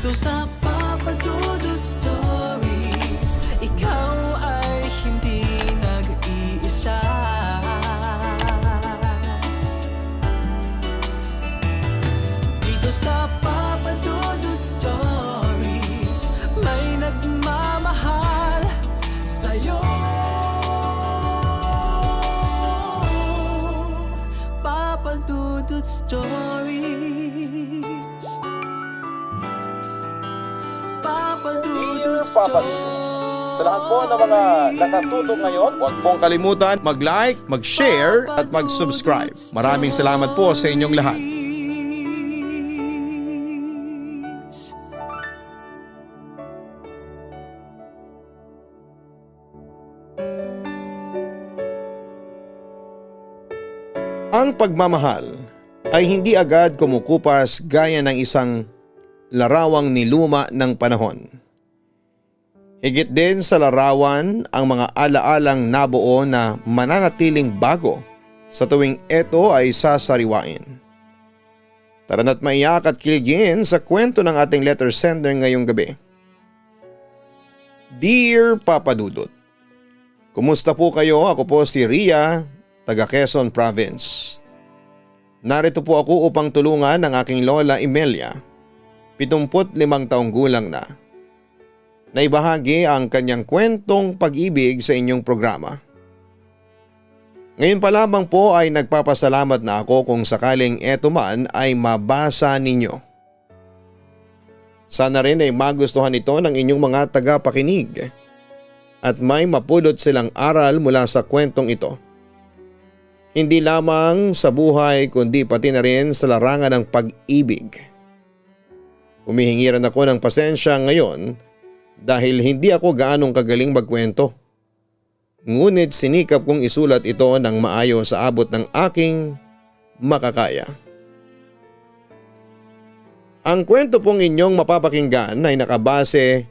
Dito sa Papa Dudut Stories, ikaw ay hindi nag-iisa. Dito sa Papa Dudut Stories, may nagmamahal sa'yo. Papa Dudut Stories, Papa Dudut Papa Dudut. Sa lahat po ng mga nakatutok ngayon, huwag pong kalimutan mag-like, mag-share at mag-subscribe. Maraming salamat po sa inyong lahat. Ang pagmamahal ay hindi agad kumukupas gaya ng isang larawang niluma ng panahon. Higit din sa larawan ang mga alaalang nabuo na mananatiling bago sa tuwing ito ay sasariwain. Tara na't maiyak at kiligin sa kwento ng ating letter sender ngayong gabi. Dear Papa Dudut, kumusta po kayo? Ako po si Ria, taga Quezon Province. Narito po ako upang tulungan ang aking lola Imelia, 75 taong gulang na. Naibahagi ang kanyang kwentong pag-ibig sa inyong programa. Ngayon pa lamang po ay nagpapasalamat na ako kung sakaling eto man ay mabasa ninyo. Sana rin ay magustuhan ito ng inyong mga tagapakinig at may mapulot silang aral mula sa kwentong ito. Hindi lamang sa buhay kundi pati na rin sa larangan ng pag-ibig. Humihingi rin ako ng pasensya ngayon dahil hindi ako gaanong kagaling magkwento. Ngunit sinikap kong isulat ito ng maayos sa abot ng aking makakaya. Ang kwento pong inyong mapapakinggan ay nakabase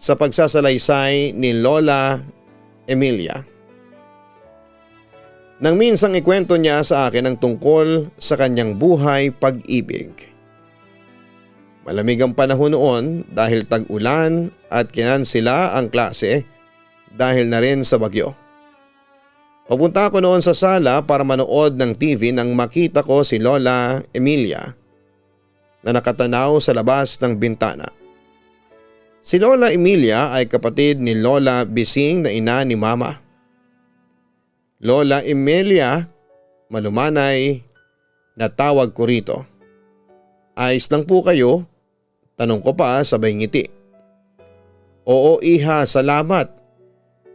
sa pagsasalaysay ni Lola Emilia. Nang minsang ikwento niya sa akin ang tungkol sa kanyang buhay pag-ibig. Malamig ang panahon noon dahil tag-ulan at kinansela ang klase dahil na rin sa bagyo. Papunta ako noon sa sala para manood ng TV nang makita ko si Lola Emilia na nakatanaw sa labas ng bintana. Si Lola Emilia ay kapatid ni Lola Bising na ina ni Mama. Lola Emilia, malumanay na tawag ko rito. Ayos lang po kayo? Tanong ko pa sabay ngiti. Oo iha, salamat.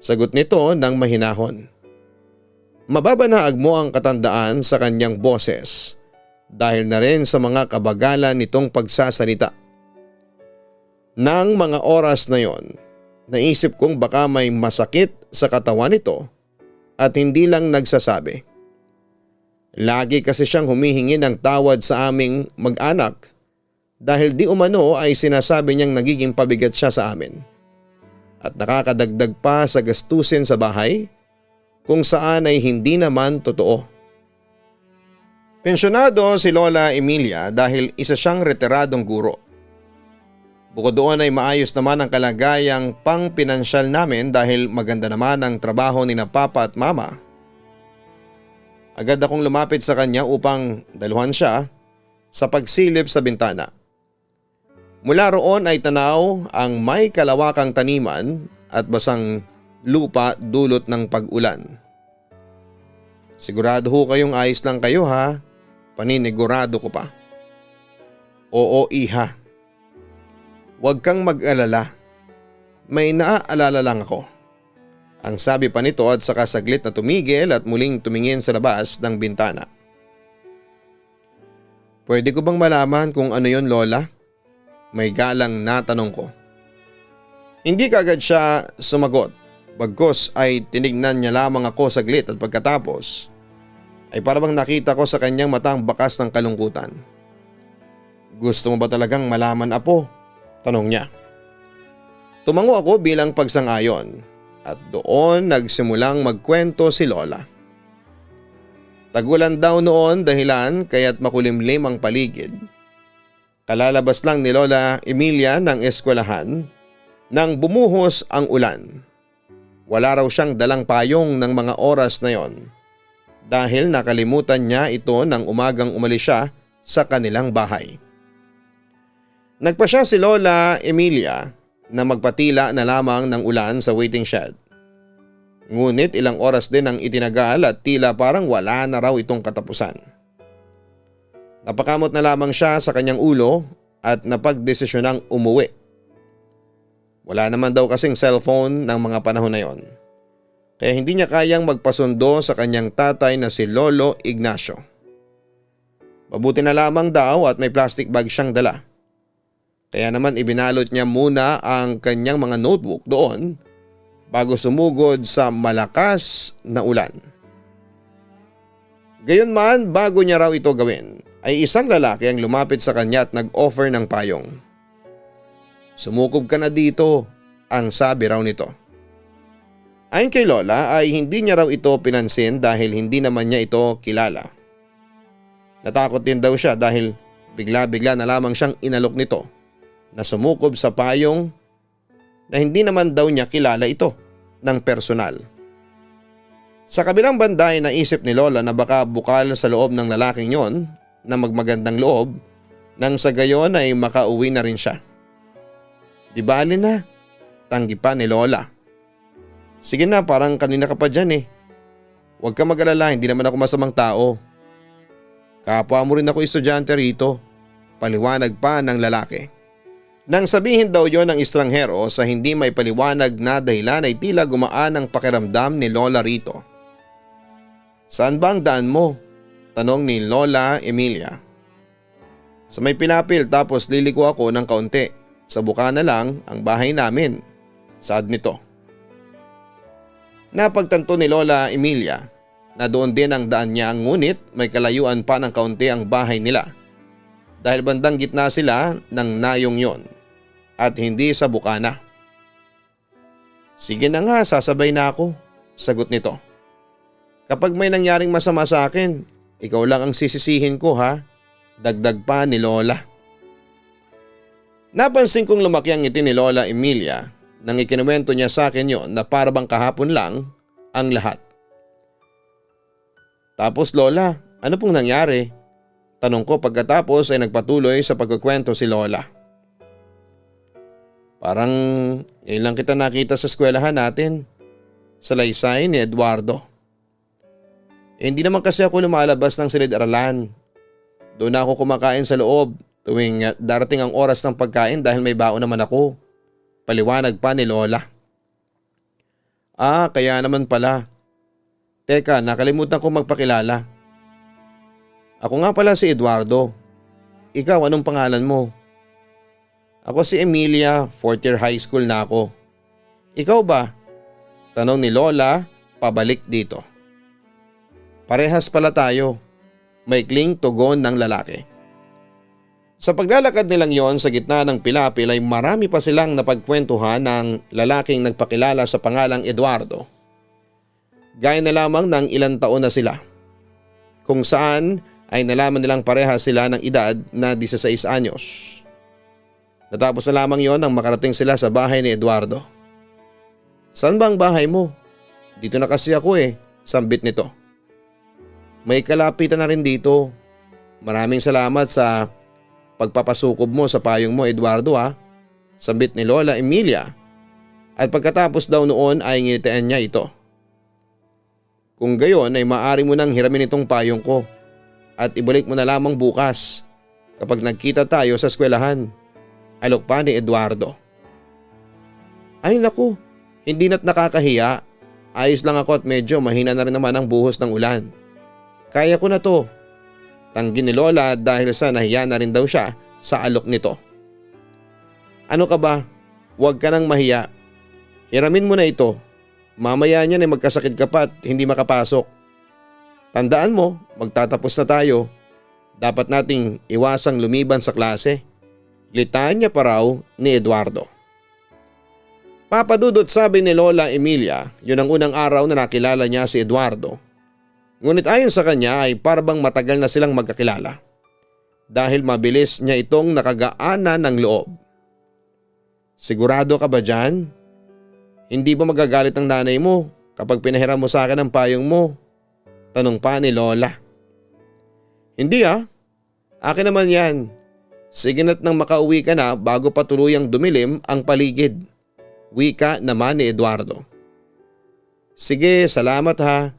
Sagot nito ng mahinahon. Mababanaag mo ang katandaan sa kanyang boses dahil na rin sa mga kabagalan nitong pagsasalita. Nang mga oras na yon, naisip kong baka may masakit sa katawan nito at hindi lang nagsasabi. Lagi kasi siyang humihingi ng tawad sa aming mag-anak dahil di umano ay sinasabi niyang nagiging pabigat siya sa amin at nakakadagdag pa sa gastusin sa bahay kung saan ay hindi naman totoo. Pensyonado si Lola Emilia dahil isa siyang retiradong guro. Bukod doon ay maayos naman ang kalagayang pang-pinansyal namin dahil maganda naman ang trabaho ni na Papa at Mama. Agad akong lumapit sa kanya upang daluhan siya sa pagsilip sa bintana. Mula roon ay tanaw ang may kalawakang taniman at basang lupa dulot ng pag-ulan. Sigurado ho kayong ayos lang kayo ha? Paninigurado ko pa. Oo iha. Huwag kang mag-alala. May naaalala lang ako. Ang sabi pa nito at saka saglit na tumigil at muling tumingin sa labas ng bintana. Pwede ko bang malaman kung ano yon Lola? May galang na tanong ko. Hindi kaagad siya sumagot. Bagkus ay tinignan niya lamang ako saglit at pagkatapos ay parang nakita ko sa kanyang matang bakas ng kalungkutan. Gusto mo ba talagang malaman apo? Tanong niya. Tumango ako bilang pagsang-ayon at doon nagsimulang magkwento si Lola. Tagulan daw noon dahilan kaya't makulimlim ang paligid. Kalalabas lang ni Lola Emilia ng eskwelahan nang bumuhos ang ulan. Wala raw siyang dalang payong ng mga oras na yon dahil nakalimutan niya ito nang umagang umalis siya sa kanilang bahay. Nagpasya si Lola Emilia na magpatila na lamang ng ulan sa waiting shed. Ngunit ilang oras din ang itinagal at tila parang wala na raw itong katapusan. Napakamot na lamang siya sa kanyang ulo at napagdesisyonang umuwi. Wala naman daw kasing cellphone ng mga panahon na yon. Kaya hindi niya kayang magpasundo sa kanyang tatay na si Lolo Ignacio. Mabuti na lamang daw at may plastic bag siyang dala. Kaya naman ibinalot niya muna ang kanyang mga notebook doon bago sumugod sa malakas na ulan. Gayunman, bago niya raw ito gawin, ay isang lalaki ang lumapit sa kanya at nag-offer ng payong. "Sumukob ka na dito," ang sabi raw nito. Ayon kay Lola ay hindi niya raw ito pinansin dahil hindi naman niya ito kilala. Natakot din daw siya dahil bigla-bigla na lamang siyang inalok nito na sumukob sa payong na hindi naman daw niya kilala ito ng personal. Sa kabilang banda ay naisip ni Lola na baka bukal sa loob ng lalaking yon na magmagandang loob nang sa gayon ay makauwi na rin siya. "Di bali na," tanggi pa ni Lola. "Sige na, parang kanina ka pa dyan eh. Huwag ka mag-alala, hindi naman ako masamang tao. Kapwa mo rin ako estudyante rito," paliwanag pa ng lalaki. Nang sabihin daw yon ng estranghero sa hindi may paliwanag na dahilan ay tila gumaan ang pakiramdam ni Lola rito. "Saan ba ang daan mo?" tanong ni Lola Emilia. "Sa may pinapil tapos liliko ako ng kaunti. Sa buka na lang ang bahay namin," saad nito. Napagtanto ni Lola Emilia na doon din ang daan niya, ngunit may kalayuan pa ng kaunti ang bahay nila dahil bandang gitna sila ng nayong yon at hindi sa bukana. "Sige na nga, sasabay na ako," sagot nito. "Kapag may nangyaring masama sa akin, ikaw lang ang sisisihin ko ha," dagdag pa ni Lola. Napansin kong lumaki ang ngiti ni Lola Emilia nang ikinuwento niya sa akin yon na parabang kahapon lang ang lahat. "Tapos Lola, ano pong nangyari?" tanong ko pagkatapos ay nagpatuloy sa pagkukwento si Lola. "Parang ngayon lang kita nakita sa eskwelahan natin, sa laysay ni Eduardo. Hindi naman kasi ako lumalabas ng silid-aralan. Doon ako kumakain sa loob tuwing darating ang oras ng pagkain dahil may baon naman ako," paliwanag pa ni Lola. "Ah, kaya naman pala. Teka, nakalimutan ko magpakilala. Ako nga pala si Eduardo. Ikaw, anong pangalan mo?" "Ako si Emilia, 4th year high school na ako." "Ikaw ba?" tanong ni Lola pabalik dito. "Parehas pala tayo," maikling tugon ng lalaki. Sa paglalakad nilang yon sa gitna ng pilapil ay marami pa silang napagkwentuhan ng lalaking nagpakilala sa pangalang Eduardo. Gaya na lamang ng ilang taon na sila. Kung saan ay nalaman nilang pareha sila ng edad na 16 anyos. Natapos na lamang yon nang makarating sila sa bahay ni Eduardo. "Saan ba ang bahay mo?" "Dito na kasi ako eh," sambit nito. "May kalapitan na rin dito. Maraming salamat sa pagpapasukob mo sa payong mo, Eduardo ha," sambit ni Lola Emilia at pagkatapos daw noon ay ngitian niya ito. "Kung gayon ay maaari mo nang hiramin itong payong ko at ibalik mo na lamang bukas kapag nagkita tayo sa eskwelahan," alok pa ni Eduardo. "Ay naku, hindi na't nakakahiya. Ayos lang ako at medyo mahina na rin naman ang buhos ng ulan. Kaya ko na to," tanggi ni Lola dahil sa nahiya na rin daw siya sa alok nito. "Ano ka ba? Huwag ka nang mahiya. Hiramin mo na ito. Mamaya niyan ay magkasakit ka pa at hindi makapasok. Tandaan mo, magtatapos na tayo. Dapat nating iwasang lumiban sa klase," litanya pa raw ni Eduardo. Papadudot, sabi ni Lola Emilia, yun ang unang araw na nakilala niya si Eduardo. Ngunit ayon sa kanya ay parabang matagal na silang magkakilala. dahil mabilis niya itong nakagaanan ng loob. Sigurado ka ba dyan? Hindi ba magagalit ang nanay mo kapag pinahiram mo sa akin ang payong mo? Tanong pa ni Lola. Hindi akin naman yan. Sige na't nang makauwi ka na bago pa tuluyang dumilim ang paligid. Wika naman ni Eduardo. Sige, salamat ha.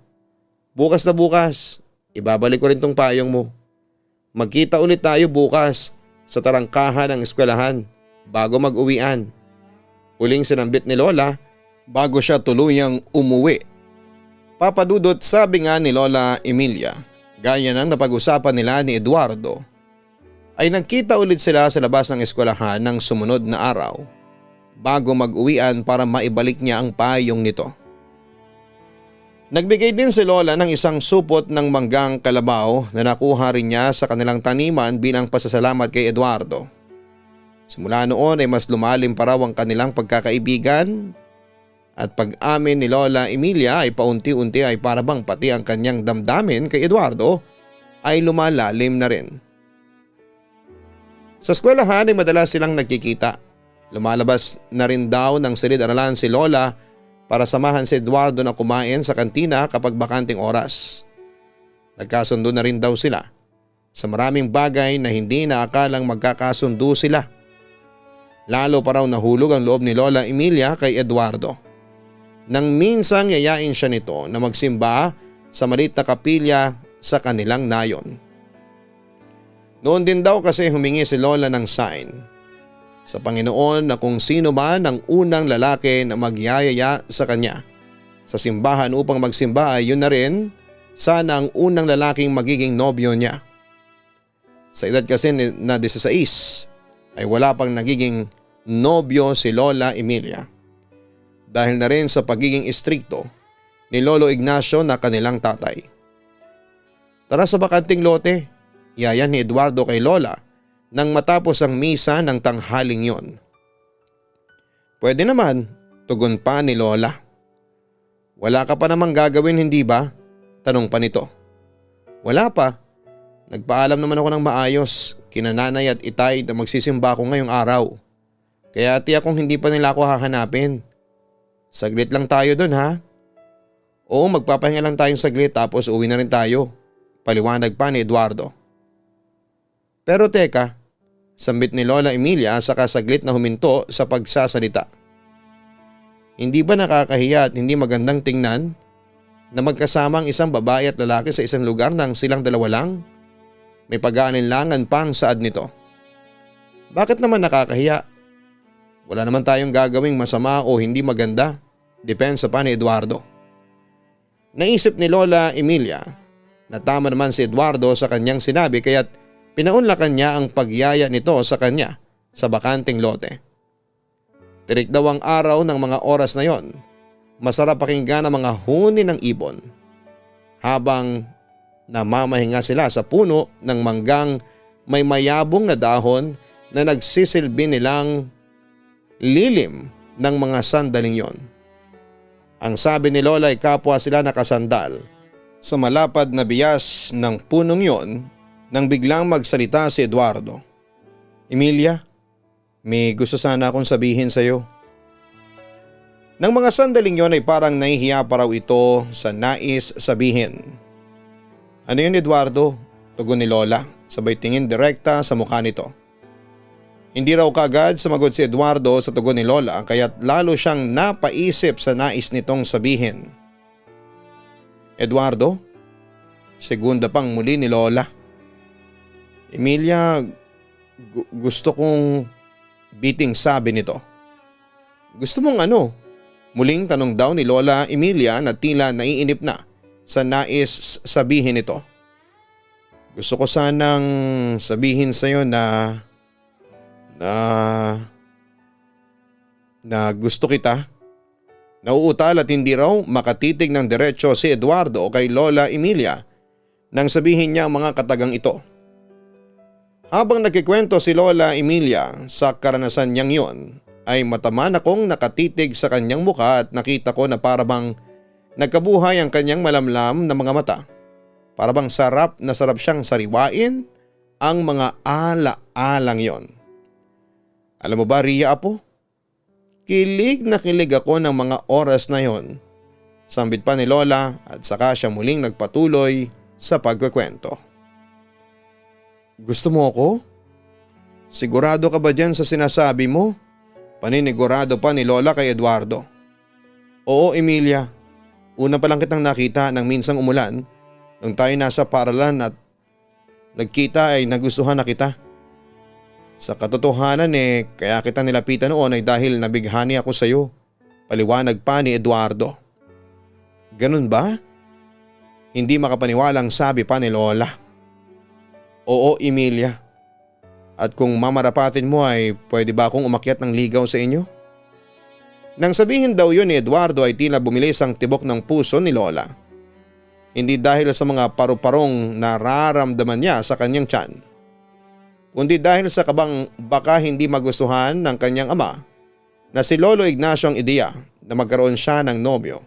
Bukas na bukas, ibabalik ko rin tong payong mo. Magkita ulit tayo bukas sa tarangkahan ng eskwelahan bago mag-uwian. Huling sinambit ni Lola bago siya tuluyang umuwi. Papa Dudut, sabi nga ni Lola Emilia, gaya ng napag-usapan nila ni Eduardo, ay nagkita ulit sila sa labas ng eskwelahan ng sumunod na araw bago mag-uwian para maibalik niya ang payong nito. Nagbigay din si Lola ng isang supot ng manggang kalabaw na nakuha rin niya sa kanilang taniman bilang pasasalamat kay Eduardo. Simula noon ay mas lumalim pa raw ang kanilang pagkakaibigan at pag-amin ni Lola Emilia ay paunti-unti ay parabang pati ang kanyang damdamin kay Eduardo ay lumalalim na rin. Sa eskwelahan ay madalas silang nagkikita. Lumalabas na rin daw ng silid-aralan si Lola para samahan si Eduardo na kumain sa kantina kapag bakanting oras. Nagkasundo na rin daw sila sa maraming bagay na hindi naakalang magkakasundo sila. Lalo pa raw nahulog ang loob ni Lola Emilia kay Eduardo. Nang minsang yayain siya nito na magsimba sa maliit na kapilya sa kanilang nayon. Noon din daw kasi humingi si Lola ng sign sa Panginoon na kung sino man ang unang lalaki na magyayaya sa kanya sa simbahan upang magsimba ay yun na rin sana ang unang lalaking magiging nobyo niya. Sa edad kasi na 16 ay wala pang nagiging nobyo si Lola Emilia dahil na rin sa pagiging istrikto ni Lolo Ignacio na kanilang tatay. Tara sa bakanting lote, yayan ni Eduardo kay Lola nang matapos ang misa ng tanghaling yon. Pwede naman, tugon pa ni Lola. Wala ka pa namang gagawin hindi ba? Tanong pa nito. Wala pa. Nagpaalam naman ako ng maayos kina nanay at itay na magsisimba ako ngayong araw. Kaya tiyak kong hindi pa nila ako hahanapin. Saglit lang tayo dun ha? Oo, magpapahinga lang tayong saglit tapos uwi na rin tayo. Paliwanag pa ni Eduardo. Pero teka, sambit ni Lola Emilia saka saglit na huminto sa pagsasalita. Hindi ba nakakahiya at hindi magandang tingnan na magkasama ang isang babae at lalaki sa isang lugar nang silang dalawa lang? May pag-aalinlangan pa ang saad nito. Bakit naman nakakahiya? Wala naman tayong gagawing masama o hindi maganda. Depensa pa ni Eduardo. Naisip ni Lola Emilia na tama naman si Eduardo sa kanyang sinabi kaya't pinaunlakan niya ang pagyaya nito sa kanya sa bakanting lote. Tirik daw ang araw ng mga oras na yon. Masarap pakinggan ang mga huni ng ibon. Habang namamahinga sila sa puno ng manggang may mayabong na dahon na nagsisilbi nilang lilim ng mga sandaling yon. Ang sabi ni Lola ay kapwa sila nakasandal sa malapad na bias ng punong yon. Nang biglang magsalita si Eduardo. Emilia, may gusto sana akong sabihin sa iyo. Nang mga sandaling yon ay parang nahihiya pa raw ito sa nais sabihin. Ano yun Eduardo? Tugon ni Lola, sabay tingin direkta sa mukha nito. Hindi raw kaagad sumagot si Eduardo sa tugon ni Lola kaya't lalo siyang napaisip sa nais nitong sabihin. Eduardo? Segunda pang muli ni Lola. Emilia, gusto kong biting sabi nito. Gusto mong ano? Muling tanong daw ni Lola Emilia na tila naiinip na sa nais sabihin nito. Gusto ko sanang sabihin sa iyo na gusto kita. Nauutal at hindi raw makatitig ng diretsyo si Eduardo kay Lola Emilia nang sabihin niya ang mga katagang ito. Habang nagkikwento si Lola Emilia sa karanasan niyang yon, ay mataman akong nakatitig sa kanyang mukha at nakita ko na parabang nagkabuhay ang kanyang malamlam na mga mata. Parabang sarap na sarap siyang sariwain ang mga ala-alang yon. Alam mo ba, Ria Apo? Kilig na kilig ako ng mga oras na yon. Sambit pa ni Lola at saka siya muling nagpatuloy sa pagkukwento. Gusto mo ako? Sigurado ka ba dyan sa sinasabi mo? Paninigurado pa ni Lola kay Eduardo. Oo, Emilia. Una pa lang kitang nakita nang minsang umulan nung tayo nasa paaralan at nagkita ay nagustuhan na kita. Sa katotohanan kaya kita nilapitan noon ay dahil nabighani ako sa iyo. Paliwanag pa ni Eduardo. Ganun ba? Hindi makapaniwalang sabi pa ni Lola. Oo, Emilia. At kung mamarapatin mo ay pwede ba akong umakyat ng ligaw sa inyo? Nang sabihin daw yun ni Eduardo ay tila bumilis ang tibok ng puso ni Lola. Hindi dahil sa mga paru-parong nararamdaman niya sa kanyang tiyan, kundi dahil sa kabang baka hindi magustuhan ng kanyang ama na si Lolo Ignacio ang ideya na magkaroon siya ng nobyo.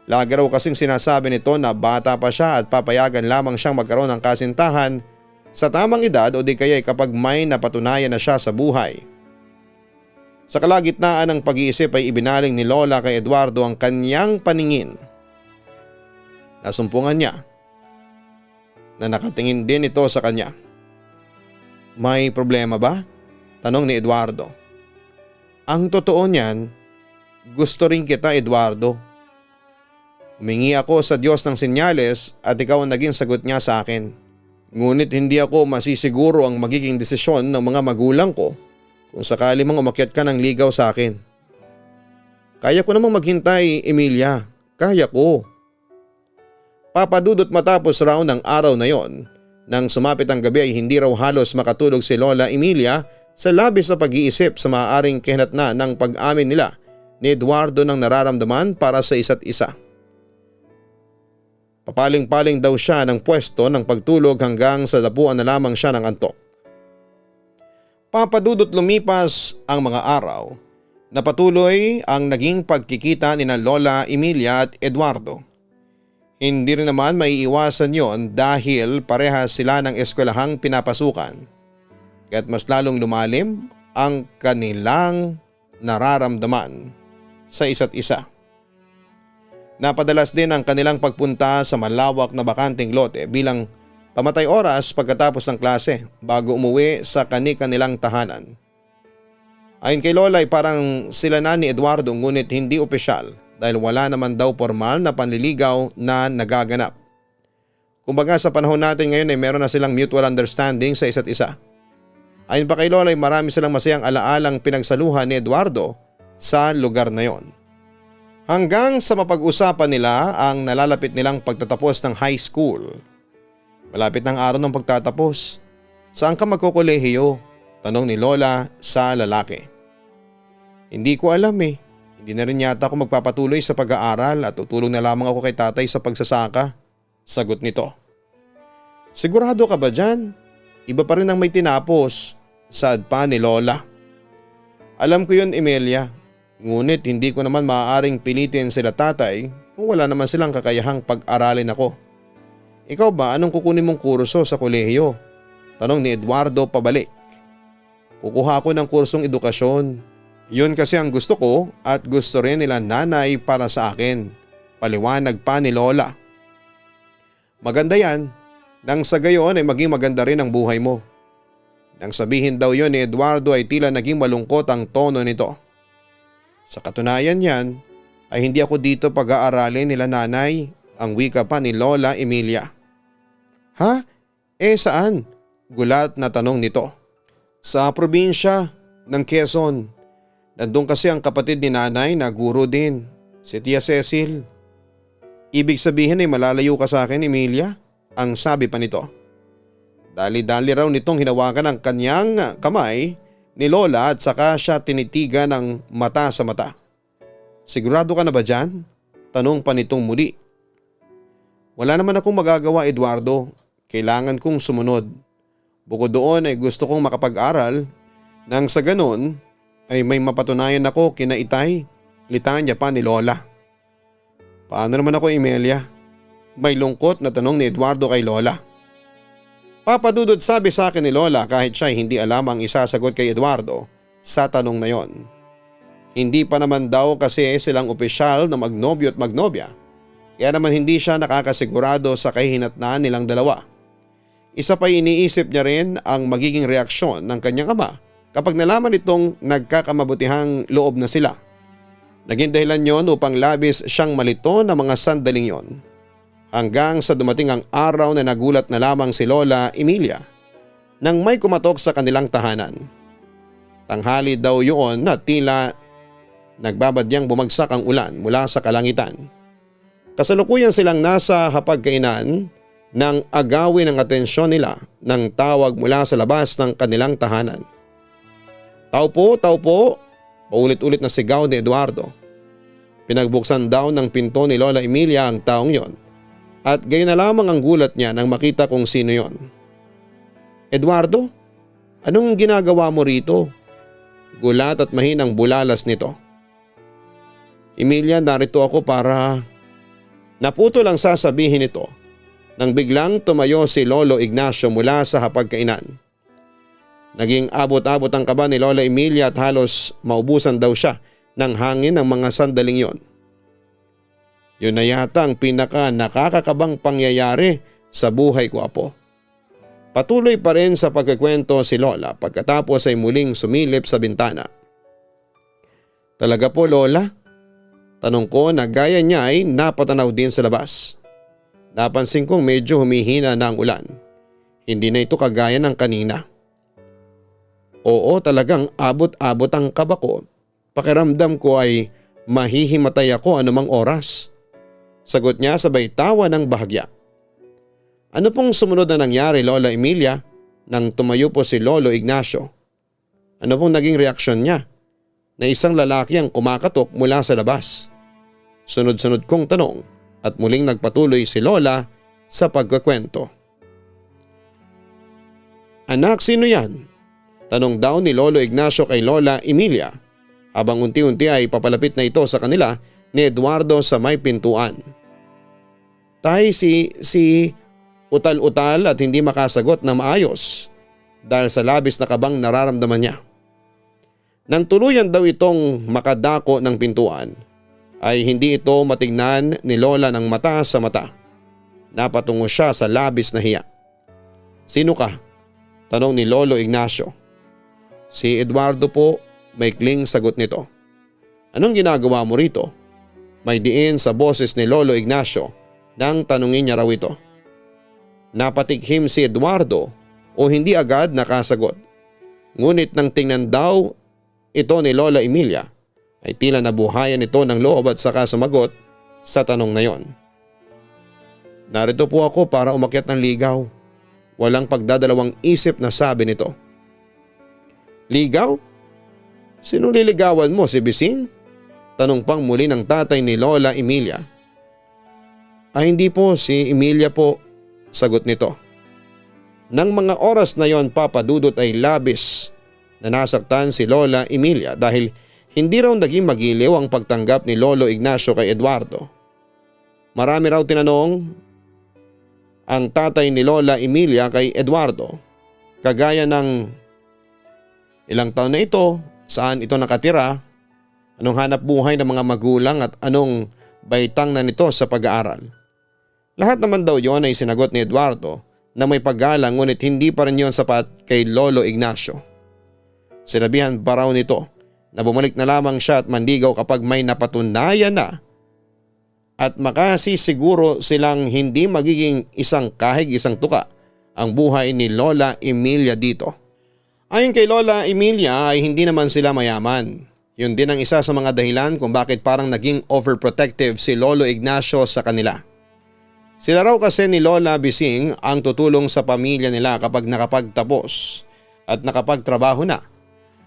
Lagi raw kasing sinasabi nito na bata pa siya at papayagan lamang siyang magkaroon ng kasintahan sa tamang edad o di kaya kapag may napatunayan na siya sa buhay. Sa kalagitnaan ng pag-iisip ay ibinaling ni Lola kay Eduardo ang kanyang paningin. Nasumpungan niya na nakatingin din ito sa kanya. May problema ba? Tanong ni Eduardo. Ang totoo niyan, gusto rin kita, Eduardo. Humingi ako sa Diyos ng senyales at ikaw ang naging sagot niya sa akin. Ngunit hindi ako masisiguro ang magiging desisyon ng mga magulang ko kung sakali mang umakyat ka ng ligaw sa akin. Kaya ko namang maghintay, Emilia. Kaya ko. Papadudot matapos raw ng araw na yon, nang sumapit ang gabi ay hindi raw halos makatulog si Lola Emilia sa labis na pag-iisip sa maaaring kahinatnan ng pag-amin nila ni Eduardo ng nararamdaman para sa isa't isa. Papaling-paling daw siya ng pwesto ng pagtulog hanggang sa dapuan na lamang siya ng antok. Papadudot lumipas ang mga araw na patuloy ang naging pagkikita ni Lola Emilia at Eduardo. Hindi rin naman maiiwasan yon dahil parehas sila ng eskwelahang pinapasukan. Kaya't mas lalong lumalim ang kanilang nararamdaman sa isa't isa. Napadalas din ang kanilang pagpunta sa malawak na bakanting lote bilang pamatay oras pagkatapos ng klase bago umuwi sa kani-kanilang tahanan. Ayon kay Lola ay parang sila na ni Eduardo ngunit hindi opisyal dahil wala naman daw formal na panliligaw na nagaganap. Kumbaga sa panahon natin ngayon ay meron na silang mutual understanding sa isa't isa. Ayon pa kay Lola ay marami silang masayang alaalang pinagsaluhan ni Eduardo sa lugar na yon. Hanggang sa mapag-usapan nila ang nalalapit nilang pagtatapos ng high school. Malapit ng araw ng pagtatapos. Saan ka magkukolehiyo? Tanong ni Lola sa lalaki. Hindi ko alam Hindi na rin yata ako magpapatuloy sa pag-aaral at tutulong na lamang ako kay tatay sa pagsasaka. Sagot nito. Sigurado ka ba dyan? Iba pa rin ang may tinapos. Saad pa ni Lola. Alam ko yun, Emilia. Ngunit hindi ko naman maaaring pilitin sila tatay kung wala naman silang kakayahang pag-aralin ako. Ikaw ba, anong kukunin mong kurso sa kolehiyo? Tanong ni Eduardo pabalik. Kukuha ako ng kursong edukasyon. Yun kasi ang gusto ko at gusto rin nila nanay para sa akin. Paliwanag pa ni Lola. Maganda yan. Nang sa gayon ay maging maganda rin ang buhay mo. Nang sabihin daw yun ni Eduardo ay tila naging malungkot ang tono nito. Sa katunayan yan ay hindi ako dito pag-aaralin nila nanay, ang wika pa ni Lola Emilia. Ha? Saan? Gulat na tanong nito. Sa probinsya ng Quezon. Nandun kasi ang kapatid ni nanay na guro din, si Tia Cecil. Ibig sabihin ay malalayo ka sa akin, Emilia? Ang sabi pa nito. Dali-dali raw nitong hinawakan ang kanyang kamay ni Lola at saka siya tinitigan ng mata sa mata. Sigurado ka na ba dyan? Tanong pa nitong muli. Wala naman akong magagawa, Eduardo. Kailangan kong sumunod. Bukod doon ay gusto kong makapag-aral nang sa ganon ay may mapatunayan ako kina Itay. Litanya pa ni Lola. Paano naman ako, Emilia? May lungkot na tanong ni Eduardo kay Lola. Papadudod, sabi sa akin ni Lola kahit siya hindi alam ang isasagot kay Eduardo sa tanong na yon. Hindi pa naman daw kasi silang opisyal na magnobyo at magnobya. Kaya naman hindi siya nakakasigurado sa kahihinatnaan nilang dalawa. Isa pa iniisip niya rin ang magiging reaksyon ng kanyang ama kapag nalaman itong nagkakamabutihang loob na sila. Naging dahilan yon upang labis siyang malito ng mga sandaling yon. Hanggang sa dumating ang araw na nagulat na lamang si Lola Emilia nang may kumatok sa kanilang tahanan. Tanghali daw yun na tila nagbabadyang bumagsak ang ulan mula sa kalangitan. Kasalukuyan silang nasa hapagkainan nang agawin ang atensyon nila ng tawag mula sa labas ng kanilang tahanan. Tao po, paulit-ulit na sigaw ni Eduardo. Pinagbuksan daw ng pinto ni Lola Emilia ang taong yon. At gayon na lamang ang gulat niya nang makita kung sino yon. Eduardo, anong ginagawa mo rito? Gulat at mahinang bulalas nito. Emilia, narito ako para… Naputo lang sasabihin ito nang biglang tumayo si Lolo Ignacio mula sa hapagkainan. Naging abot-abot ang kaba ni Lola Emilia at halos maubusan daw siya ng hangin ng mga sandaling yon. Yun na yata ang pinaka nakakakabang pangyayari sa buhay ko, apo. Patuloy pa rin sa pagkikwento si Lola pagkatapos ay muling sumilip sa bintana. Talaga po, Lola? Tanong ko na gaya niya ay napatanaw din sa labas. Napansin kong medyo humihina na ang ulan. Hindi na ito kagaya ng kanina. Oo, talagang abot-abot ang kaba ko. Pakiramdam ko ay mahihimatay ako anumang oras. Sagot niya sabay tawa ng bahagya. Ano pong sumunod na nangyari, Lola Emilia, nang tumayo po si Lolo Ignacio? Ano pong naging reaksyon niya na isang lalaki ang kumakatok mula sa labas? Sunod-sunod kong tanong at muling nagpatuloy si Lola sa pagkakwento. Anak, sino yan? Tanong daw ni Lolo Ignacio kay Lola Emilia habang unti-unti ay papalapit na ito sa kanila ni Eduardo sa may pintuan. Tay, si utal-utal at hindi makasagot na maayos dahil sa labis na kabang nararamdaman niya. Nang tuluyan daw itong makadako ng pintuan ay hindi ito matignan ni Lola ng mata sa mata. Napatungo siya sa labis na hiya. Sino ka? Tanong ni Lolo Ignacio. Si Eduardo po, maikling sagot nito. Anong ginagawa mo rito? May diin sa boses ni Lolo Ignacio nang tanungin niya raw ito. Napatikhim si Eduardo o hindi agad nakasagot. Ngunit nang tingnan daw ito ni Lola Emilia ay tila nabuhayan ito ng loob at saka sumagot sa tanong na yon. Narito po ako para umakyat ng ligaw. Walang pagdadalawang isip na sabi nito. Ligaw? Sinong liligawan mo, si Bising? Tanong pang muli ng tatay ni Lola Emilia. Ay hindi po, si Emilia po, sagot nito. Nang mga oras na yon, papadudot ay labis na nasaktan si Lola Emilia dahil hindi raw naging magiliw ang pagtanggap ni Lolo Ignacio kay Eduardo. Marami raw tinanong ang tatay ni Lola Emilia kay Eduardo, kagaya ng ilang taon na ito, saan ito nakatira, anong hanap buhay ng mga magulang at anong baitang na nito sa pag-aaral. Lahat naman daw yon ay sinagot ni Eduardo na may paggalang ngunit hindi pa rin yon sapat kay Lolo Ignacio. Sinabihan pa raw nito na bumalik na lamang siya at manligaw kapag may napatunayan na at makasisiguro silang hindi magiging isang kahig isang tuka ang buhay ni Lola Emilia dito. Ayon kay Lola Emilia ay hindi naman sila mayaman. Yun din ang isa sa mga dahilan kung bakit parang naging overprotective si Lolo Ignacio sa kanila. Sila raw kasi ni Lola Bising ang tutulong sa pamilya nila kapag nakapagtapos at nakapagtrabaho na.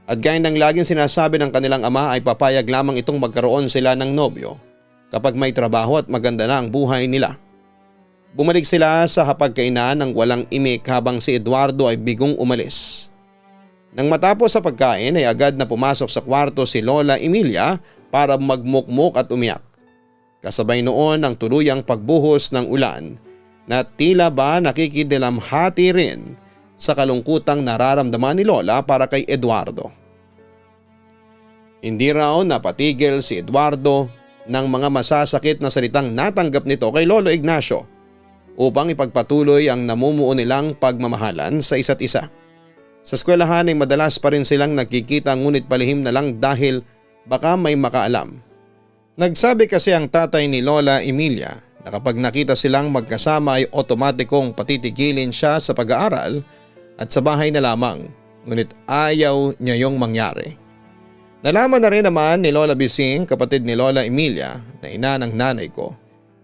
At gaya ng laging sinasabi ng kanilang ama ay papayag lamang itong magkaroon sila ng nobyo kapag may trabaho at maganda na ang buhay nila. Bumalik sila sa hapagkainan ng walang imik habang si Eduardo ay bigong umalis. Nang matapos sa pagkain ay agad na pumasok sa kwarto si Lola Emilia para magmukmuk at umiyak. Kasabay noon ang tuluyang pagbuhos ng ulan na tila ba nakikidalamhati rin sa kalungkutang nararamdaman ni Lola para kay Eduardo. Hindi raw napatigil si Eduardo ng mga masasakit na salitang natanggap nito kay Lolo Ignacio upang ipagpatuloy ang namumuo nilang pagmamahalan sa isa't isa. Sa eskwelahan ay madalas pa rin silang nagkikita ngunit palihim na lang dahil baka may makaalam. Nagsabi kasi ang tatay ni Lola Emilia na kapag nakita silang magkasama ay otomatikong patitigilin siya sa pag-aaral at sa bahay na lamang, ngunit ayaw niya yung mangyari. Nalaman na rin naman ni Lola Bising, kapatid ni Lola Emilia na ina ng nanay ko,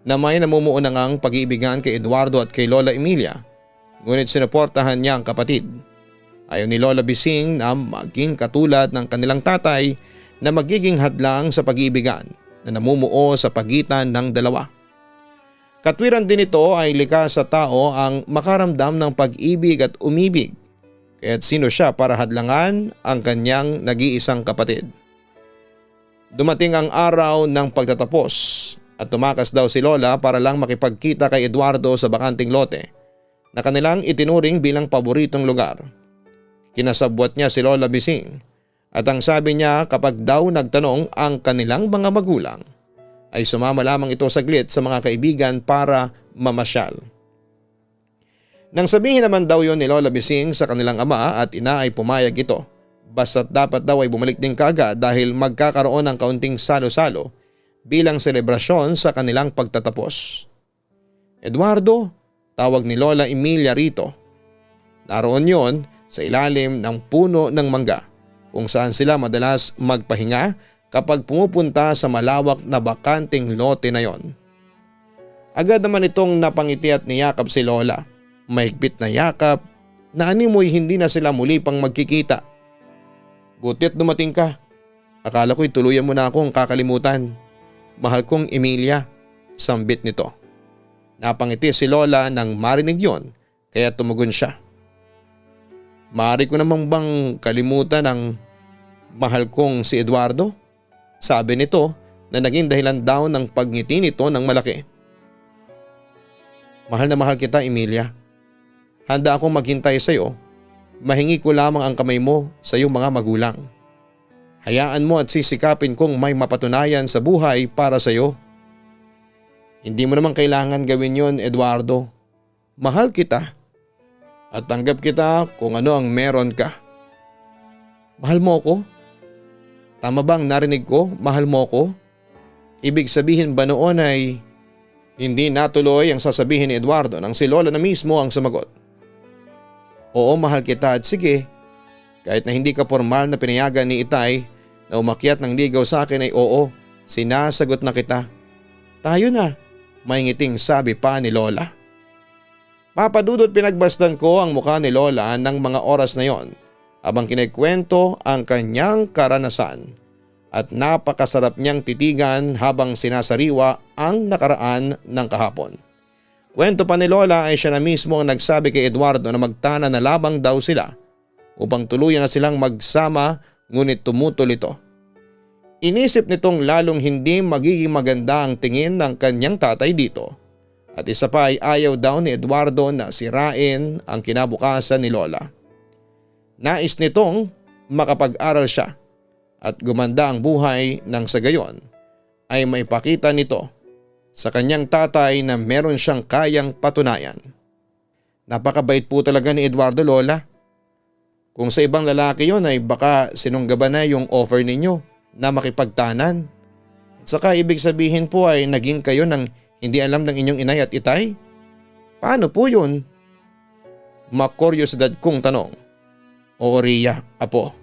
na may namumuo na ngang pag-iibigan kay Eduardo at kay Lola Emilia, ngunit sinuportahan niya ang kapatid. Ayaw ni Lola Bising na maging katulad ng kanilang tatay na magiging hadlang sa pag-iibigan na namumuo sa pagitan ng dalawa. Katwiran din ito ay likas sa tao ang makaramdam ng pag-ibig at umibig, kaya't sino siya para hadlangan ang kanyang nag-iisang kapatid. Dumating ang araw ng pagtatapos at tumakas daw si Lola para lang makipagkita kay Eduardo sa bakanting lote na kanilang itinuring bilang paboritong lugar. Kinasabwat niya si Lola Bising at ang sabi niya kapag daw nagtanong ang kanilang mga magulang ay sumama lamang ito saglit sa mga kaibigan para mamasyal. Nang sabihin naman daw yon ni Lola Bising sa kanilang ama at ina ay pumayag ito, basta't dapat daw ay bumalik din kaagad dahil magkakaroon ng kaunting salo-salo bilang selebrasyon sa kanilang pagtatapos. Eduardo, tawag ni Lola Emilia rito. Naroon yon sa ilalim ng puno ng mangga kung saan sila madalas magpahinga kapag pumupunta sa malawak na bakanting lote na yon. Agad naman itong napangiti at niyakap si Lola. Mahigpit na yakap na animoy hindi na sila muli pang magkikita. Butit dumating ka. Akala ko'y tuluyan mo na akong kakalimutan. Mahal kong Emilia, sambit nito. Napangiti si Lola nang marinig yon kaya tumugon siya. Maaari ko namang bang kalimutan ang mahal kong si Eduardo? Sabi nito na naging dahilan daw ng pagngiti nito ng malaki. Mahal na mahal kita, Emilia. Handa akong maghintay sa iyo. Mahingi ko lamang ang kamay mo sa iyong mga magulang. Hayaan mo at sisikapin kong may mapatunayan sa buhay para sa iyo. Hindi mo naman kailangan gawin yon, Eduardo. Mahal kita. At tanggap kita kung ano ang meron ka. Mahal mo ko? Tama bang narinig ko? Mahal mo ko? Ibig sabihin ba noon ay hindi natuloy ang sasabihin ni Eduardo nang si Lola na mismo ang sumagot. Oo, mahal kita at sige, kahit na hindi ka formal na pinayagan ni Itay na umakyat ng ligaw sa akin ay oo, sinasagot na kita. Tayo na, may ngiting sabi pa ni Lola. Papadudot pinagbasdan ko ang mukha ni Lola ng mga oras na yon habang kinikwento ang kanyang karanasan at napakasarap niyang titigan habang sinasariwa ang nakaraan ng kahapon. Kwento pa ni Lola ay siya na mismo ang nagsabi kay Eduardo na magtana na labang daw sila upang tuluyan na silang magsama ngunit tumutol ito. Inisip nitong lalong hindi magiging maganda ang tingin ng kanyang tatay dito at isa pa ay ayaw daw ni Eduardo na sirain ang kinabukasan ni Lola. Nais nitong makapag-aral siya at gumanda ang buhay nang sa gayon ay maipakita nito sa kanyang tatay na meron siyang kayang patunayan. Napakabait po talaga ni Eduardo, Lola. Kung sa ibang lalaki yon ay baka sinunggaban na yung offer ninyo na makipagtanan. At saka ibig sabihin po ay naging kayo ng hindi alam ng inyong inay at itay? Paano po yun? Makuryosidad kong tanong. Oo, Ria, apo.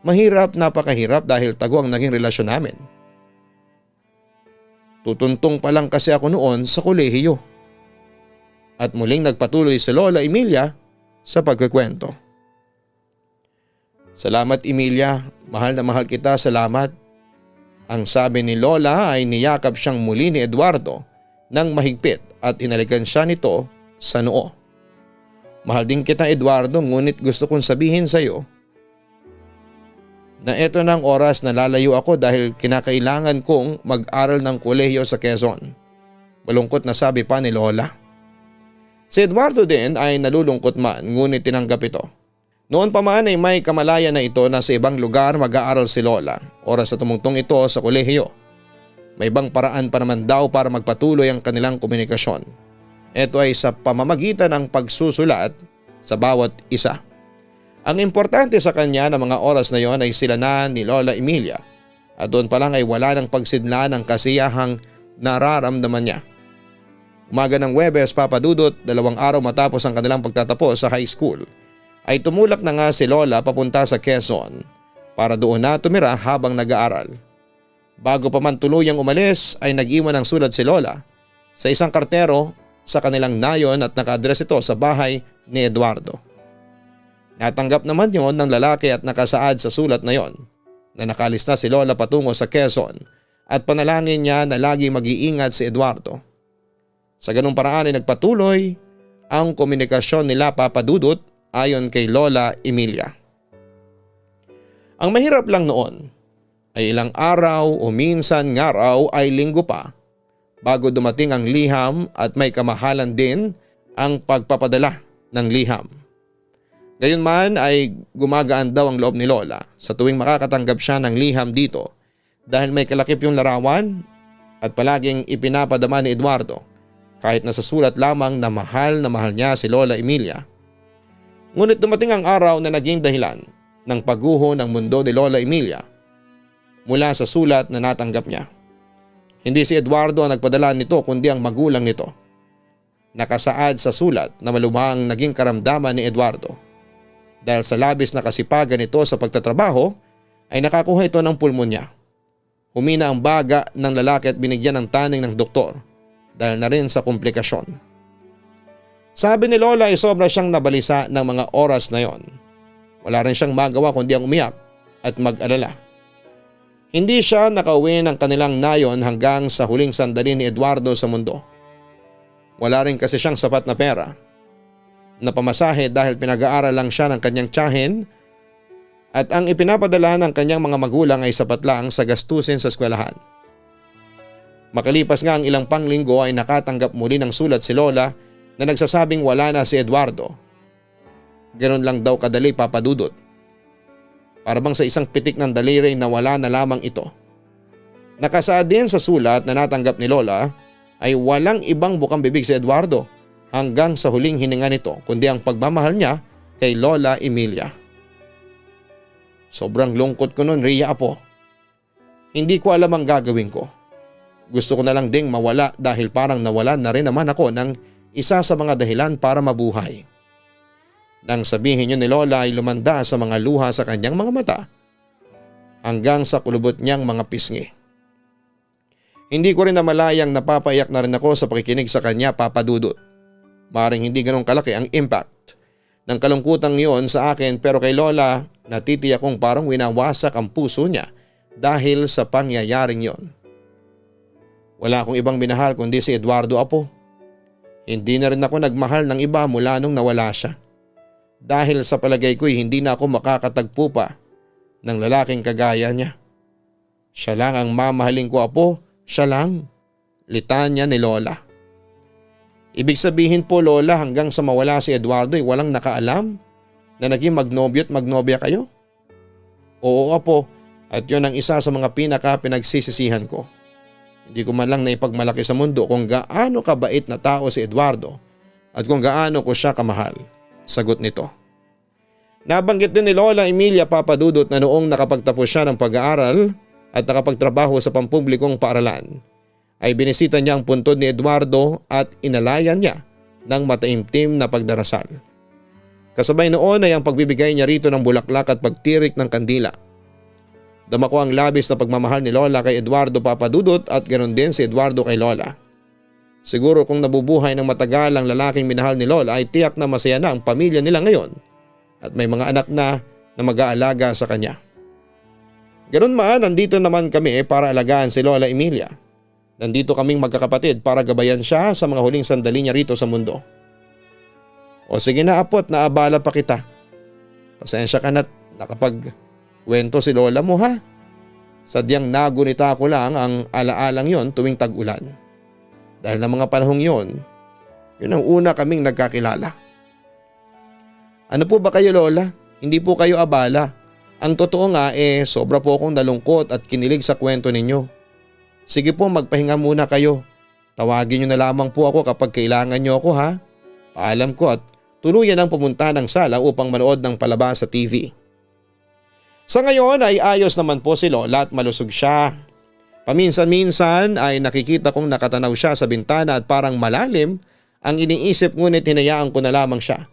Mahirap, napakahirap dahil tago ang naging relasyon namin. Tutuntong pa lang kasi ako noon sa kolehiyo. At muling nagpatuloy si Lola Emilia sa pagkukwento. Salamat, Emilia, mahal na mahal kita, salamat. Ang sabi ni Lola ay niyakap siyang muli ni Eduardo ng mahigpit at hinalikan siya nito sa noo. Mahal din kita, Eduardo, ngunit gusto kong sabihin sa iyo na eto na ang oras na lalayo ako dahil kinakailangan kong mag-aral ng kolehiyo sa Quezon. Malungkot na sabi pa ni Lola. Si Eduardo din ay nalulungkot man ngunit tinanggap ito. Noon pa man ay may kamalayan na ito na sa ibang lugar mag-aaral si Lola oras na tumungtong ito sa kolehiyo. May ibang paraan pa naman daw para magpatuloy ang kanilang komunikasyon. Ito ay sa pamamagitan ng pagsusulat sa bawat isa. Ang importante sa kanya na mga oras na yon ay sila na ni Lola Emilia at doon pa lang ay wala ng pagsidla ng kasiyahang nararamdaman niya. Umaga ng Huwebes, Papa Dudut, 2 araw matapos ang kanilang pagtatapos sa high school, ay tumulak na nga si Lola papunta sa Quezon para doon na tumira habang nag-aaral. Bago pa man tuluyang umalis ay nag-iwan ng sulat si Lola sa isang kartero sa kanilang nayon at naka-address ito sa bahay ni Eduardo. Natanggap naman yon ng lalaki at nakasaad sa sulat na yon na nakalis na si Lola patungo sa Quezon at panalangin niya na lagi mag-iingat si Eduardo. Sa ganung paraan ay nagpatuloy ang komunikasyon nila Papa Dudut ayon kay Lola Emilia. Ang mahirap lang noon ay ilang araw o minsan ngaraw ay linggo pa bago dumating ang liham at may kamahalan din ang pagpapadala ng liham. Gayunman ay gumagaan daw ang loob ni Lola sa tuwing makakatanggap siya ng liham dito dahil may kalakip yung larawan at palaging ipinapadama ni Eduardo kahit nasa sulat lamang na mahal niya si Lola Emilia. Ngunit dumating ang araw na naging dahilan ng pagguho ng mundo ni Lola Emilia mula sa sulat na natanggap niya. Hindi si Eduardo ang nagpadala nito kundi ang magulang nito. Nakasaad sa sulat na malubhang naging karamdaman ni Eduardo. Dahil sa labis na kasipagan nito sa pagtatrabaho ay nakakuha ito ng pulmonya. Humina ang baga ng lalaki at binigyan ng taning ng doktor dahil na rin sa komplikasyon. Sabi ni Lola ay sobra siyang nabalisa ng mga oras na yon. Wala rin siyang magawa kundi ang umiyak at mag-alala. Hindi siya nakauwi ng kanilang nayon hanggang sa huling sandali ni Eduardo sa mundo. Wala rin kasi siyang sapat na pera na pamasahe dahil pinag-aaral lang siya ng kanyang tiyahin at ang ipinapadala ng kanyang mga magulang ay sapat lang sa gastusin sa eskwelahan. Makalipas nga ang ilang panglinggo ay nakatanggap muli ng sulat si Lola na nagsasabing wala na si Eduardo. Ganon lang daw kadali Papa Dudut. Para bang sa isang pitik ng daliri na wala na lamang ito. Nakasaad din sa sulat na natanggap ni Lola ay walang ibang bukang bibig si Eduardo hanggang sa huling hininga nito kundi ang pagmamahal niya kay Lola Emilia. Sobrang lungkot ko nun, Ria Apo. Hindi ko alam ang gagawin ko. Gusto ko na lang ding mawala dahil parang nawalan na rin naman ako ng isa sa mga dahilan para mabuhay. Nang sabihin niyo ni Lola ay lumanda sa mga luha sa kanyang mga mata hanggang sa kulubot niyang mga pisngi. Hindi ko rin namalayang napapayak na rin ako sa pakikinig sa kanya Papa Dudut. Maring hindi ganun kalaki ang impact ng kalungkutang yon sa akin pero kay Lola natitiyak kong parang winawasak ang puso niya dahil sa pangyayaring yon. Wala akong ibang minahal kundi si Eduardo Apo. Hindi na rin ako nagmahal ng iba mula nung nawala siya. Dahil sa palagay ko'y hindi na ako makakatagpo pa ng lalaking kagaya niya. Siya lang ang mamahalin ko Apo, siya lang. Litanya ni Lola. Ibig sabihin po Lola hanggang sa mawala si Eduardo ay walang nakaalam na naging magnobyo at magnobya kayo? Oo Apo, at yun ang isa sa mga pinagsisisihan ko. Hindi ko man lang naipagmalaki sa mundo kung gaano kabait na tao si Eduardo at kung gaano ko siya kamahal. Sagot nito. Nabanggit din ni Lola Emilia Papa Dudut na noong nakapagtapos siya ng pag-aaral at nakapagtrabaho sa pampublikong paaralan ay binisita niya ang puntod ni Eduardo at inalayan niya ng mataimtim na pagdarasal. Kasabay noon ay ang pagbibigay niya rito ng bulaklak at pagtirik ng kandila. Dama ko ang labis na pagmamahal ni Lola kay Eduardo Papa Dudut at ganoon din si Eduardo kay Lola. Siguro kung nabubuhay ng matagal ang lalaking minahal ni Lola ay tiyak na masaya na ang pamilya nila ngayon at may mga anak na mag-aalaga sa kanya. Ganoon man, nandito naman kami para alagaan si Lola Emilia. Nandito kaming magkakapatid para gabayan siya sa mga huling sandali niya rito sa mundo. O sige na Apot, naabala pa kita. Pasensya ka na't nakapagkwento si Lola mo ha. Sadyang nagunita ko lang ang alaalang yon tuwing tag-ulan. Dahil ng mga panahong yon Yun ang una kaming nagkakilala. Ano po ba kayo Lola? Hindi po kayo abala. Ang totoo nga sobra po akong nalungkot at kinilig sa kwento ninyo. Sige po magpahinga muna kayo. Tawagin nyo na lamang po ako kapag kailangan nyo ako ha. Paalam ko at tuluyan ang pumunta ng sala upang manood ng palabas sa TV. Sa ngayon ay ayos naman po si Lola at malusog siya. Paminsan-minsan ay nakikita kong nakatanaw siya sa bintana at parang malalim ang iniisip ngunit hinayaan ko na lamang siya.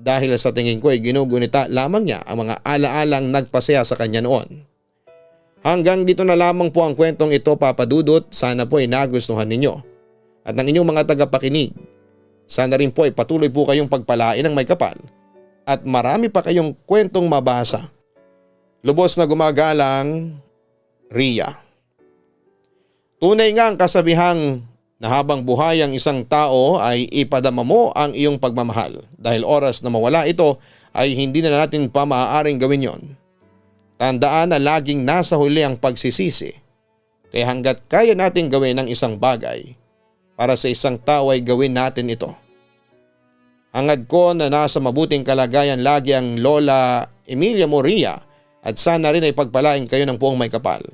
Dahil sa tingin ko ay ginugunita lamang niya ang mga alaalang nagpasaya sa kanya noon. Hanggang dito na lamang po ang kwentong ito Papa Dudut, sana po ay nagustuhan ninyo. At ng inyong mga tagapakinig, sana rin po ay patuloy po kayong pagpalain ng may kapal at marami pa kayong kwentong mabasa. Lubos na gumagalang, Ria. Tunay nga ang kasabihang na habang buhay ang isang tao ay ipadama mo ang iyong pagmamahal dahil oras na mawala ito ay hindi na natin pa maaaring gawin yon. Tandaan na laging nasa huli ang pagsisisi kaya hanggat kaya natin gawin ang isang bagay para sa isang tao ay gawin natin ito. Hangad ko na nasa mabuting kalagayan lagi ang Lola Emilia Moria at sana rin ay pagpalain kayo ng buong may kapal.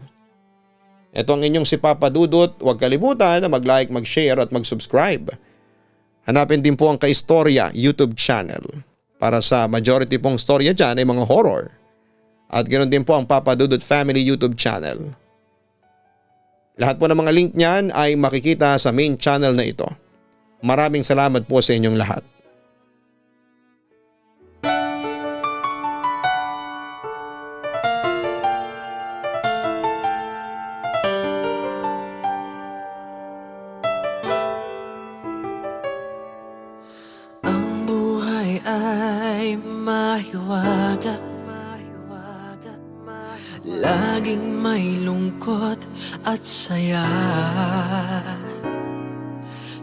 Ito ang inyong si Papa Dudut. Huwag kalimutan na mag-like, mag-share at mag-subscribe. Hanapin din po ang Kaistorya YouTube channel. Para sa majority pong storya dyan ay mga horror. At ganoon din po ang Papa Dudut Family YouTube channel. Lahat po ng mga link niyan ay makikita sa main channel na ito. Maraming salamat po sa inyong lahat. Ay mahiwaga, laging may lungkot at saya.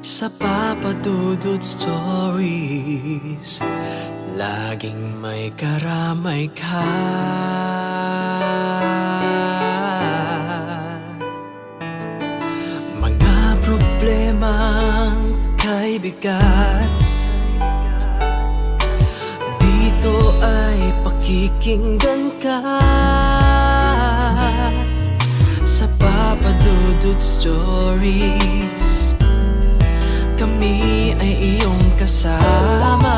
Sa Papa Dudut Stories, laging may karamay ka. Mga problemang kaibigan, ito ay pakikinggan ka. Sa Papa Dudut Stories, kami ay iyong kasama.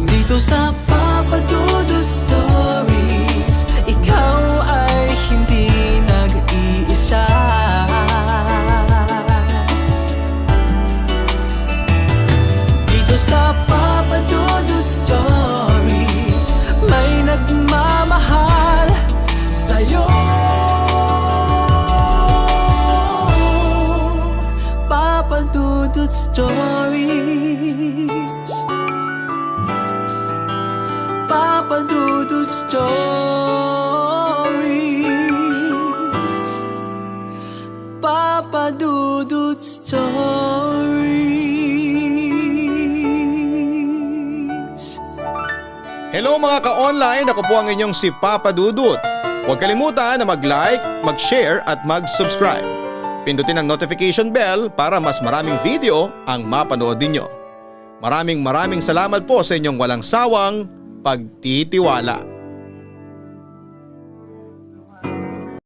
Dito sa Papa Dudut Stories, ikaw ay hindi nag-iisa. Sa Papa Dudut Stories, may nagmamahal sa'yo. Papa Dudut Stories, Papa Dudut Stories, Papa Dudut Stories. Hello mga ka-online, ako po ang inyong si Papa Dudut. Huwag kalimutan na mag-like, mag-share at mag-subscribe. Pindutin ang notification bell para mas maraming video ang mapanood ninyo. Maraming salamat po sa inyong walang sawang pagtitiwala.